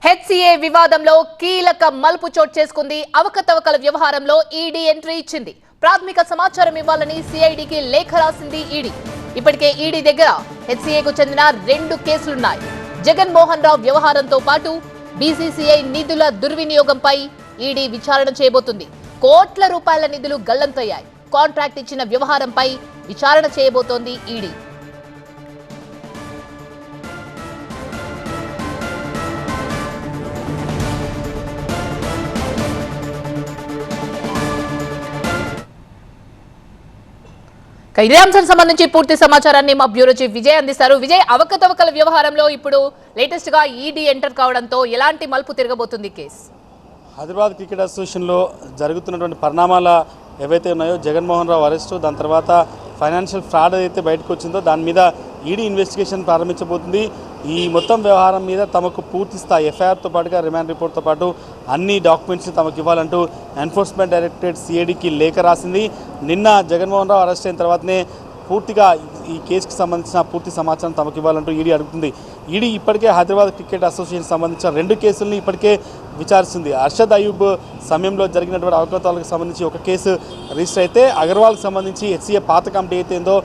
HCA వివాదంలో కీలక మలుపు చోటు చేసుకుంది. అవకతవకల వ్యవహారంలో ఈడీ ఎంట్రీ ఇచ్చింది. ప్రాథమిక సమాచారం ఇవ్వాలని సిఐడికి లేఖ రాసింది ఈడీ. ఇప్పటికే ఈడీ దగ్గర హెచ్సిఏకు చెందిన 2 కేసులున్నాయి. జగన్మోహన్ రావు వ్యవహారంతో పాటు బీసీసీఐ నిధుల దుర్వినియోగంపై ఈడీ విచారణ చేయబోతుంది. కోట్ల రూపాయల నిధులు గల్లంతయ్యాయి. కాంట్రాక్ట్ ఇచ్చిన వ్యవహారంపై విచారణ చేయబోతోంది ఈడీ. ఇదే అంశానికి సంబంధించి పూర్తి సమాచారాన్ని మా బ్యూరో చీఫ్ విజయ్ అందిస్తారు. విజయ్, అవకతవకల వ్యవహారంలో ఇప్పుడు లేటెస్ట్ గా ఈడీ ఎంటర్ కావడంతో ఎలాంటి మలుపు తిరగబోతుంది కేసు? హైదరాబాద్ క్రికెట్ అసోసియేషన్లో జరుగుతున్నటువంటి పరిణామాల ఏవైతే ఉన్నాయో, జగన్మోహన్ రావు అరెస్టు, దాని తర్వాత ఫైనాన్షియల్ ఫ్రాడ్ ఏదైతే బయటకు వచ్చిందో దాని మీద ఈడీ ఇన్వెస్టిగేషన్ ప్రారంభించబోతుంది. ఈ మొత్తం వ్యవహారం మీద తమకు పూర్తి స్థాయి ఎఫ్ఐఆర్తో పాటుగా రిమాండ్ రిపోర్ట్తో పాటు అన్ని డాక్యుమెంట్స్ని తమకు ఇవ్వాలంటూ ఎన్ఫోర్స్మెంట్ డైరెక్టరేట్ సిఐడికి లేఖ రాసింది. నిన్న జగన్మోహన్ రావు అరెస్ట్ అయిన తర్వాతనే పూర్తిగా ఈ కేసుకు సంబంధించిన పూర్తి సమాచారం తమకు ఇవ్వాలంటూ ఈడీ అడుగుతుంది. ఈడీ ఇప్పటికే హైదరాబాద్ క్రికెట్ అసోసియేషన్ సంబంధించిన 2 కేసుల్ని ఇప్పటికే విచారిస్తుంది. అర్షద్ అయూబ్ సమయంలో జరిగినటువంటి అవకతవకలకు సంబంధించి ఒక కేసు రిజిస్టర్ అయితే, అగర్వాల్కి సంబంధించి హెచ్సిఏ పాత కమిటీ అయితే ఏందో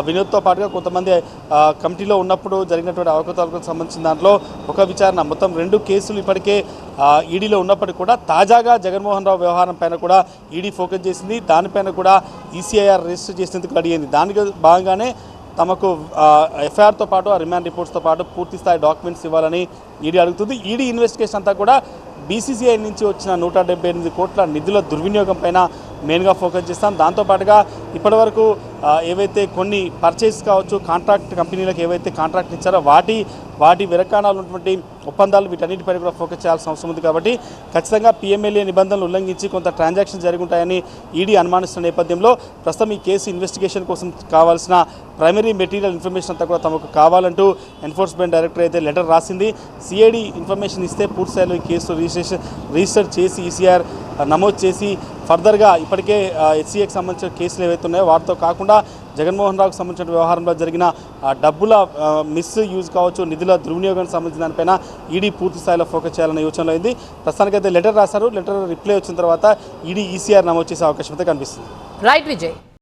వినోద్తో పాటుగా కొంతమంది కమిటీలో ఉన్నప్పుడు జరిగినటువంటి అవకతవకలకు సంబంధించిన దాంట్లో ఒక విచారణ, మొత్తం 2 కేసులు ఇప్పటికే ఈడీలో ఉన్నప్పటికీ కూడా తాజాగా జగన్మోహన్ రావు వ్యవహారం పైన కూడా ఈడీ ఫోకస్ చేసింది. దానిపైన కూడా ఈసీఐఆర్ రిజిస్టర్ చేసేందుకు రెడీ అయింది. దానికి భాగంగానే తమకు ఎఫ్ఐఆర్తో పాటు ఆ రిమాండ్ రిపోర్ట్స్తో పాటు పూర్తి స్థాయి డాక్యుమెంట్స్ ఇవ్వాలని ఈడీ అడుగుతుంది. ఈడీ ఇన్వెస్టిగేషన్ అంతా కూడా బీసీసీఐ నుంచి వచ్చిన 178 కోట్ల నిధుల దుర్వినియోగం పైన మెయిన్గా ఫోకస్ చేస్తాం. దాంతోపాటుగా ఇప్పటివరకు ఏవైతే కొన్ని పర్చేస్ కావచ్చు, కాంట్రాక్ట్ కంపెనీలకు ఏవైతే కాంట్రాక్ట్ ఇచ్చారో వాటి విరకాణాలు ఉన్నటువంటి ఒప్పందాలు, వీటన్నిటిపై కూడా ఫోకస్ చేయాల్సిన అవసరం ఉంది. కాబట్టి ఖచ్చితంగా పిఎంఎల్ఏ నిబంధనలు ఉల్లంఘించి కొంత ట్రాన్సాక్షన్ జరిగి ఉంటాయని ఈడీ అనుమానిస్తున్న నేపథ్యంలో ప్రస్తుతం ఈ కేసు ఇన్వెస్టిగేషన్ కోసం కావాల్సిన ప్రైమరీ మెటీరియల్ ఇన్ఫర్మేషన్ అంతా కూడా తమకు కావాలంటూ ఎన్ఫోర్స్మెంట్ డైరెక్టర్ అయితే లెటర్ రాసింది. సిఐడి ఇన్ఫర్మేషన్ ఇస్తే పూర్తిస్థాయిలో ఈ కేసు రిజిస్టర్ చేసి ఈసీఆర్ నమోదు చేసి ఫర్దర్గా ఇప్పటికే హెచ్సిఏకి సంబంధించిన కేసులు ఏవైతే ఉన్నాయో వాటితో కాకుండా జగన్మోహన్ రావుకు సంబంధించిన వ్యవహారంలో జరిగిన డబ్బుల మిస్యూజ్ కావచ్చు, నిధుల దుర్వినియోగానికి సంబంధించిన దానిపైన ఈడీ పూర్తి స్థాయిలో ఫోకస్ చేయాలనే యోచనలో అయింది. ప్రస్తుతానికైతే లెటర్ రాశారు. లెటర్ రిప్లై వచ్చిన తర్వాత ఈడీ ఈసీఆర్ నమోదు చేసే అవకాశం అయితే కనిపిస్తుంది. రైట్ విజయ్.